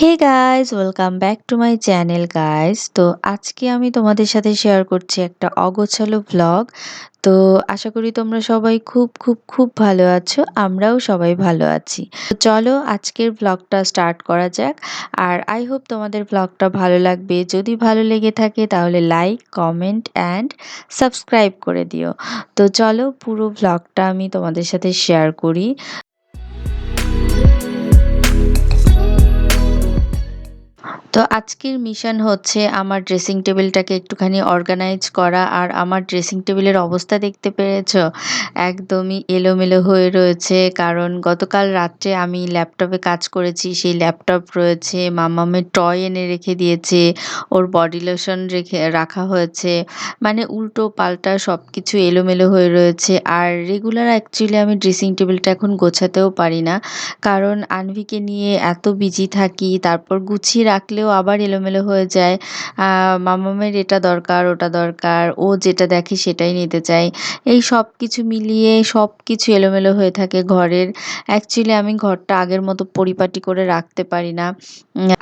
Hey guys, welcome back to my channel guys. তো আজকে আমি তোমাদের সাথে শেয়ার করছি একটা অগোছালো ভ্লগ। তো আশা করি তোমরা সবাই খুব খুব খুব ভালো আছো, আমরাও সবাই ভালো আছি। তো চলো আজকের ভ্লগটা স্টার্ট করা যাক। আর আই হোপ তোমাদের ভ্লগটা ভালো লাগবে। যদি ভালো লেগে থাকে তাহলে লাইক, কমেন্ট অ্যান্ড সাবস্ক্রাইব করে দিও। তো চলো পুরো ভ্লগটা আমি তোমাদের সাথে শেয়ার করি। তো আজকের মিশন হচ্ছে আমার ড্রেসিং টেবিলটাকে একটুখানি অর্গানাইজ করা। আর আমার ড্রেসিং টেবিলের অবস্থা দেখতে পেরেছো, একদমই এলোমেলো হয়ে রয়েছে। কারণ গতকাল রাত্রে আমি ল্যাপটপে কাজ করেছি, সেই ল্যাপটপ রয়েছে, মামামের টয় এনে রেখে দিয়েছে, ওর বডি লোশন রেখে রাখা হয়েছে, মানে উল্টো পাল্টা সব কিছু এলোমেলো হয়ে রয়েছে। আর রেগুলার অ্যাকচুয়ালি আমি ড্রেসিং টেবিলটা এখন গোছাতেও পারি না, কারণ আনভিকে নিয়ে এত বিজি থাকি, তারপর গুছিয়ে রাখলেও আবার এলোমেলো হয়ে যায়। মামামের এটা দরকার ওটা দরকার, ও যেটা দেখে সেটাই নিতে চায়। এই সব কিছু মিলিয়ে সব কিছু এলোমেলো হয়ে থাকে ঘরের। অ্যাকচুয়ালি আমি ঘরটা আগের মতো পরিপাটি করে রাখতে পারি না।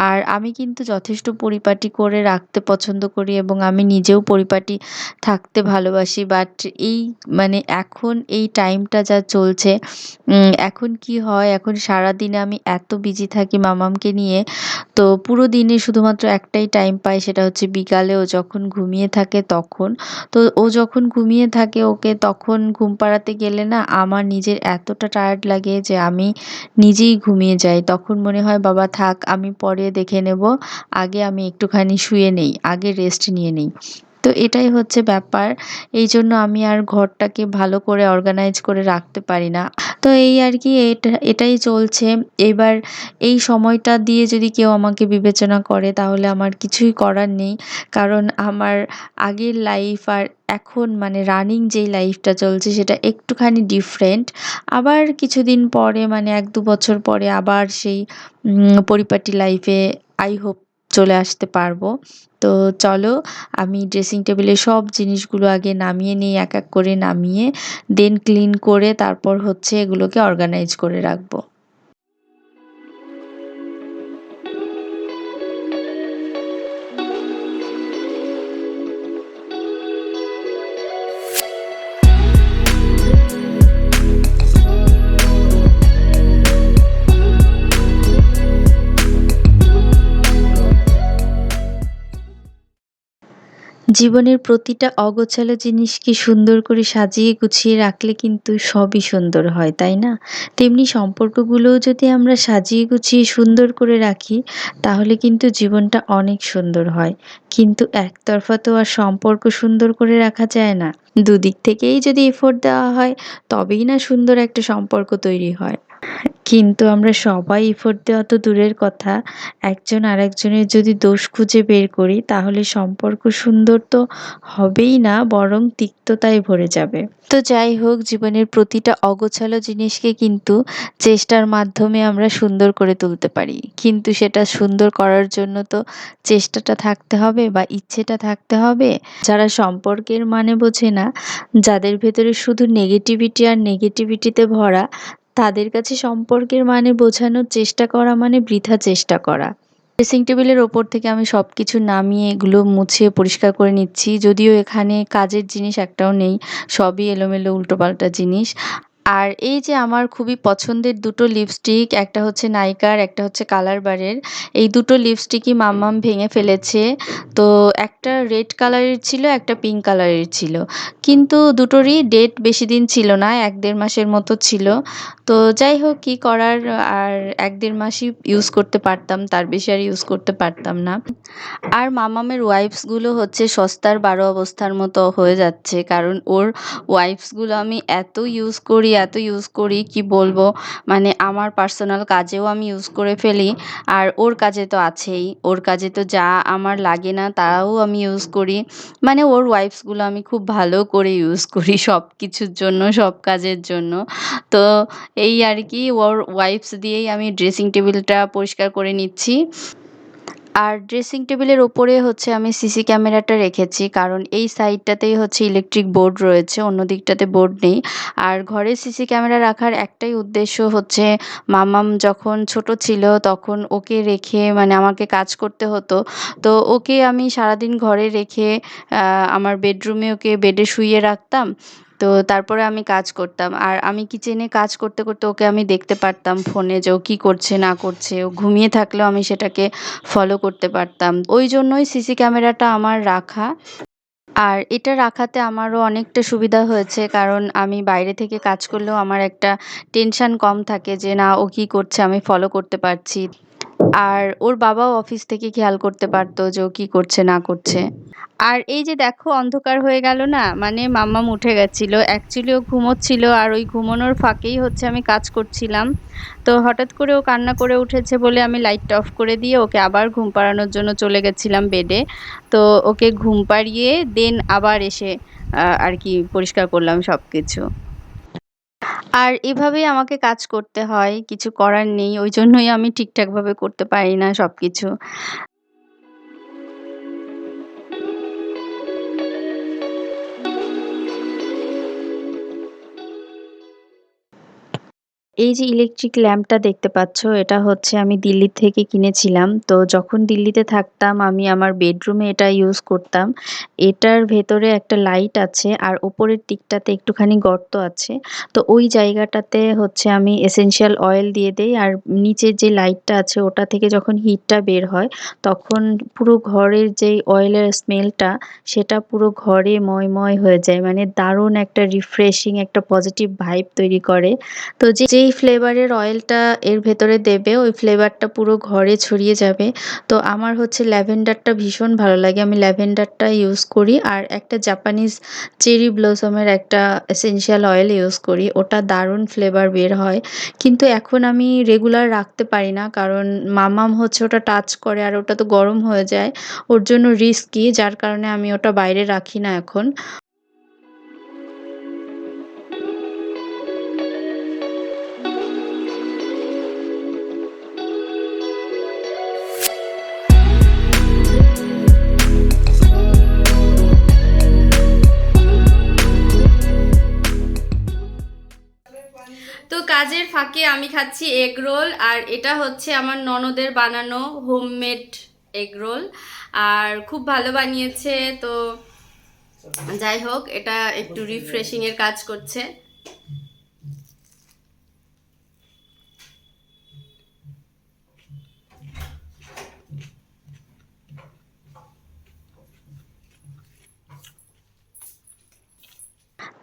আর আমি কিন্তু যথেষ্ট পরিপাটি করে রাখতে পছন্দ করি এবং আমি নিজেও পরিপাটি থাকতে ভালোবাসি। বাট এই মানে এখন এই টাইমটা যা চলছে, এখন কি হয়, এখন সারাদিনে আমি এত বিজি থাকি মামামকে নিয়ে। তো পুরো দিনে শুধুমাত্র একটাই টাইম পাই, সেটা হচ্ছে বিকালে ও যখন ঘুমিয়ে থাকে তখন। তো ও যখন ঘুমিয়ে থাকে, ওকে তখন ঘুম পাড়াতে গেলে না আমার নিজের এতটা টায়ার্ড লাগে যে আমি নিজেই ঘুমিয়ে যাই। তখন মনে হয় বাবা থাক, আমি পরে দেখে নেব, আগে আমি একটুখানি শুয়ে নেই, আগে রেস্ট নিয়ে নেই। তো এটাই হচ্ছে ব্যাপার। এই জন্য আমি আর ঘরটাকে ভালো করে অর্গানাইজ করে রাখতে পারি না। তো এই আর কি, এটাই চলছে। এবার এই সময়টা দিয়ে যদি কেউ আমাকে বিবেচনা করে তাহলে আমার কিছুই করার নেই। কারণ আমার আগের লাইফ আর এখন মানে রানিং যেই লাইফটা চলছে সেটা একটুখানি ডিফারেন্ট। আবার কিছুদিন পরে মানে ১-২ বছর পরে আবার সেই পরিপাটি লাইফে আই হোপ চলে আসতে পারবো। তো চলো আমি ড্রেসিং টেবিলের সব জিনিসগুলো আগে নামিয়ে নিই, এক এক করে নামিয়ে দেন ক্লিন করে তারপর হচ্ছে এগুলোকে অর্গানাইজ করে রাখবো। জীবনের প্রতিটা অগোছালো জিনিসকে সুন্দর করে সাজিয়ে গুছিয়ে রাখলে কিন্তু সবই সুন্দর হয়, তাই না? তেমনি সম্পর্কগুলোও যদি আমরা সাজিয়ে গুছিয়ে সুন্দর করে রাখি তাহলে কিন্তু জীবনটা অনেক সুন্দর হয়। কিন্তু একতরফা তো আর সম্পর্ক সুন্দর করে রাখা যায় না। দুদিক থেকেই যদি এফোর্ট দেওয়া হয় তবেই না সুন্দর একটা সম্পর্ক তৈরি হয়। কিন্তু আমরা সবাই এফোর্ট দেওয়া তো দূরের কথা, একজন আরেকজনের যদি দোষ খুঁজে বের করি তাহলে সম্পর্ক সুন্দর তো হবেই না, বরং তিক্ততায় ভরে যাবে। তো যাই হোক, জীবনের প্রতিটা অগোছালো জিনিসকে কিন্তু চেষ্টার মাধ্যমে আমরা সুন্দর করে তুলতে পারি, কিন্তু সেটা সুন্দর করার জন্য তো চেষ্টাটা থাকতে হবে বা ইচ্ছেটা থাকতে হবে। যারা সম্পর্কের মানে বোঝে না, যাদের ভেতরে শুধু নেগেটিভিটি আর নেগেটিভিটিতে ভরা, তাদের কাছে সম্পর্কের মানে বোঝানোর চেষ্টা করা মানে বৃথা চেষ্টা করা। ড্রেসিং টেবিলের ওপর থেকে আমি সবকিছু নামিয়ে এগুলো মুছে পরিষ্কার করে নিচ্ছি, যদিও এখানে কাজের জিনিস একটাও নেই, সবই এলোমেলো উল্টোপাল্টা জিনিস। আর এই যে আমার খুবই পছন্দের দুটো লিপস্টিক, একটা হচ্ছে নাইকার, একটা হচ্ছে কালার বারের, এই দুটো লিপস্টিকই মাম্মাম ভেঙে ফেলেছে। তো একটা রেড কালারের ছিল, একটা পিঙ্ক কালারের ছিল, কিন্তু দুটোরই ডেট বেশি দিন ছিল না, ১-১.৫ মাসের মতো ছিল। তো যাই হোক, কী করার, আর ১-১.৫ মাসই ইউজ করতে পারতাম, তার বেশি আর ইউজ করতে পারতাম না। আর মামামের ওয়াইপসগুলো হচ্ছে সস্তার ১২ অবস্থার মতো হয়ে যাচ্ছে, কারণ ওর ওয়াইপসগুলো আমি এত ইউজ করি, এত ইউজ করি কি বলবো। মানে আমার পার্সোনাল কাজেও আমি ইউজ করে ফেলি, আর ওর কাজে তো আছেই, ওর কাজে তো যা আমার লাগে না তাও আমি ইউজ করি। মানে ওর ওয়াইপসগুলো আমি খুব ভালো করে ইউজ করি সব কিছুর জন্য, সব কাজের জন্য। তো এই আর কি, ওর ওয়াইপস দিয়েই আমি ড্রেসিং টেবিলটা পরিষ্কার করে নিচ্ছি। আর ড্রেসিং টেবিলের ওপরে হচ্ছে আমি সিসি ক্যামেরাটা রেখেছি। কারণ এই সাইডটাতেই হচ্ছে ইলেকট্রিক বোর্ড রয়েছে, অন্য দিকটাতে বোর্ড নেই। আর ঘরে সিসি ক্যামেরা রাখার একটাই উদ্দেশ্য হচ্ছে মাম্মাম যখন ছোট ছিল তখন ওকে রেখে মানে আমাকে কাজ করতে হতো। তো ওকে আমি সারাদিন ঘরে রেখে আমার বেডরুমে ওকে বেডে শুইয়ে রাখতাম। তো তারপরে আমি কাজ করতাম। আর আমি কিচেনে কাজ করতে, করতে ওকে আমি দেখতে পারতাম ফোনে যে ও কি করছে না করছে। ও ঘুমিয়ে থাকলেও আমি সেটাকে ফলো করতে পারতাম। ওইজন্যই সিসি ক্যামেরাটা আমার রাখা। আর এটা রাখাতে আমারও অনেকটা সুবিধা হয়েছে। কারণ আমি বাইরে থেকে কাজ করলেও আমার একটা টেনশন কম থাকে যে না ও কি করছে আমি ফলো করতে পারছি। আর ওর বাবাও অফিস থেকে খেয়াল করতে পারতো যে ও কি করছে না করছে। আর এই যে দেখো অন্ধকার হয়ে গেল না? মানে মাম্মাম উঠে গেছিল। অ্যাকচুয়ালি ও ঘুমোচ্ছিল আর ওই ঘুমানোর ফাঁকেই হচ্ছে আমি কাজ করছিলাম। তো হঠাৎ করে ও কান্না করে উঠেছে বলে আমি লাইটটা অফ করে দিয়ে ওকে আবার ঘুম পাড়ানোর জন্য চলে গেছিলাম বেডে। তো ওকে ঘুম পাড়িয়ে দেন আবার এসে আর কি পরিষ্কার করলাম সবকিছু। আর এভাবেই আমাকে কাজ করতে হয়। কিছু করার নেই। ওইজন্যই আমি ঠিকঠাকভাবে করতে পারি না সবকিছু। এই যে ইলেকট্রিক ল্যাম্পটা দেখতে পাচ্ছ, এটা হচ্ছে আমি দিল্লি থেকে কিনেছিলাম। তো যখন দিল্লিতে থাকতাম আমি আমার বেডরুমে এটা ইউজ করতাম। এটার ভেতরে একটা লাইট আছে আর উপরের দিকটাতে একটুখানি গর্ত আছে। তো ওই জায়গাটাতে হচ্ছে আমি এসেনশিয়াল অয়েল দিয়ে দেই আর নিচের যে লাইটটা আছে ওটা থেকে যখন হিটটা বের হয় তখন পুরো ঘরের যেই অয়েলের স্মেলটা সেটা পুরো ঘরে ময় হয়ে যায়। মানে দারুণ একটা রিফ্রেশিং একটা পজিটিভ ভাইব তৈরি করে। তো যেই ফ্লেভারের অয়েলটা এর ভেতরে দেবে ওই ফ্লেভারটা পুরো ঘরে ছড়িয়ে যাবে। তো আমার হচ্ছে ল্যাভেন্ডারটা ভীষণ ভালো লাগে। আমি ল্যাভেন্ডারটা ইউজ করি আর একটা জাপানিজ চেরি ব্লসমের একটা এসেনশিয়াল অয়েল ইউজ করি। ওটা দারুণ ফ্লেভার বের হয়। কিন্তু এখন আমি রেগুলার রাখতে পারি না। কারণ মামাম হচ্ছে ওটা টাচ করে আর ওটা তো গরম হয়ে যায়। ওর জন্য রিস্কি যার কারণে আমি ওটা বাইরে রাখি না এখন। তো কাজের ফাঁকে আমি খাচ্ছি এগ রোল, আর এটা হচ্ছে আমার ননদের বানানো হোমমেড এগ রোল, আর খুব ভালো বানিয়েছে। তো যাই হোক, এটা একটু রিফ্রেশিং এর কাজ করছে।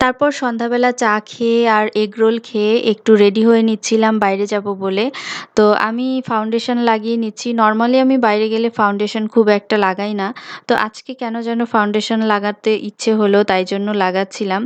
তারপর সন্ধ্যাবেলা চা খেয়ে আর এগরোল খেয়ে একটু রেডি হয়ে নিচ্ছিলাম বাইরে যাব বলে। তো আমি ফাউন্ডেশন লাগিয়ে নিচ্ছি। নরমালি আমি বাইরে গেলে ফাউন্ডেশন খুব একটা লাগাই না। তো আজকে কেন যেন ফাউন্ডেশন লাগাতে ইচ্ছে হলো তাই জন্য লাগাচ্ছিলাম।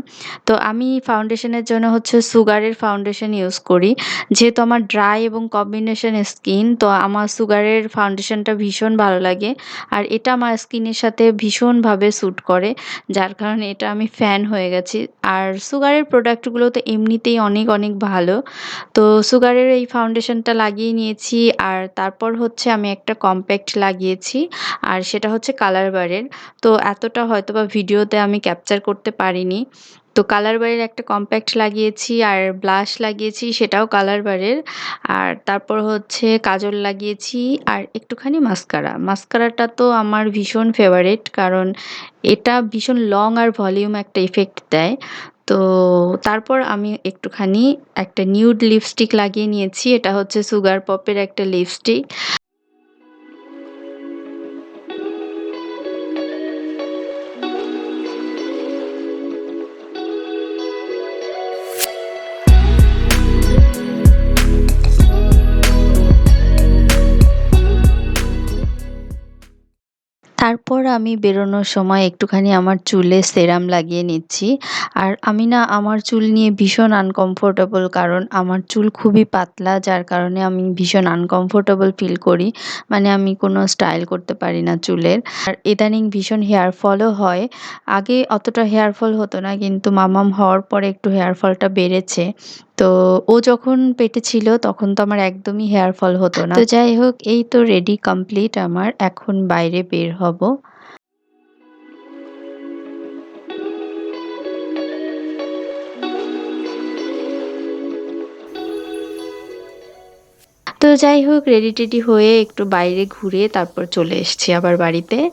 তো আমি ফাউন্ডেশনের জন্য হচ্ছে সুগারের ফাউন্ডেশন ইউজ করি। যেহেতু আমার ড্রাই এবং কম্বিনেশন স্কিন তো আমার সুগারের ফাউন্ডেশনটা ভীষণ ভালো লাগে। আর এটা আমার স্কিনের সাথে ভীষণভাবে স্যুট করে। যার কারণে এটা আমি ফ্যান হয়ে গেছি। আর সুগারের প্রোডাক্টগুলো তো এমনিতেই অনেক ভালো। তো সুগারের এই ফাউন্ডেশনটা লাগিয়ে নিয়েছি আর তারপর হচ্ছে আমি একটা কম্প্যাক্ট লাগিয়েছি। আর সেটা হচ্ছে কালার বারের। তো এতটা হয়তোবা ভিডিওতে আমি ক্যাপচার করতে পারিনি। তো কালার বারের একটা কম্প্যাক্ট লাগিয়েছি আর ব্লাশ লাগিয়েছি সেটাও কালার বারের। আর তারপর হচ্ছে কাজল লাগিয়েছি আর একটুখানি মাস্কারা। মাস্কারাটা তো আমার ভীষণ ফেভারিট কারণ এটা ভীষণ লং আর ভলিউম একটা ইফেক্ট দেয়। তো তারপর আমি একটুখানি একটা নিউড লিপস্টিক লাগিয়ে নিয়েছি। এটা হচ্ছে সুগার পপের একটা লিপস্টিক। তারপর আমি বেরোনোর সময় একটুখানি আমার চুলে সেরাম লাগিয়ে নিচ্ছি। আর আমি না আমার চুল নিয়ে ভীষণ আনকমফোর্টেবল কারণ আমার চুল খুবই পাতলা যার কারণে আমি ভীষণ আনকমফোর্টেবল ফিল করি। মানে আমি কোনো স্টাইল করতে পারি না চুলের। আর ইদানিং ভীষণ হেয়ার ফলও হয়। আগে অতটা হেয়ার ফল হতো না কিন্তু মামাম হওয়ার পরে একটু হেয়ার ফলটা বেড়েছে। তো ও যখন পেটে ছিল তখন তো আমার একদমই হেয়ার ফল হতো না। তো যাই হোক, এই তো রেডি কমপ্লিট আমার। এখন বাইরে বের হব। তো যাই হোক, রেডি-টেডি হয়ে একটু বাইরে ঘুরে তারপর চলে এসেছি আবার বাড়িতে।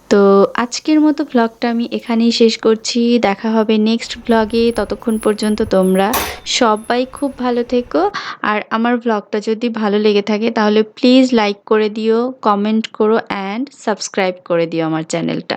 তো আজকের মতো ভ্লগটা আমি এখানেই শেষ করছি। দেখা হবে নেক্সট ভ্লগে। ততক্ষণ পর্যন্ত তোমরা সবাই খুব ভালো থেকো। আর আমার ভ্লগটা যদি ভালো লেগে থাকে তাহলে প্লিজ লাইক করে দিও, কমেন্ট করো অ্যান্ড সাবস্ক্রাইব করে দিও আমার চ্যানেলটা।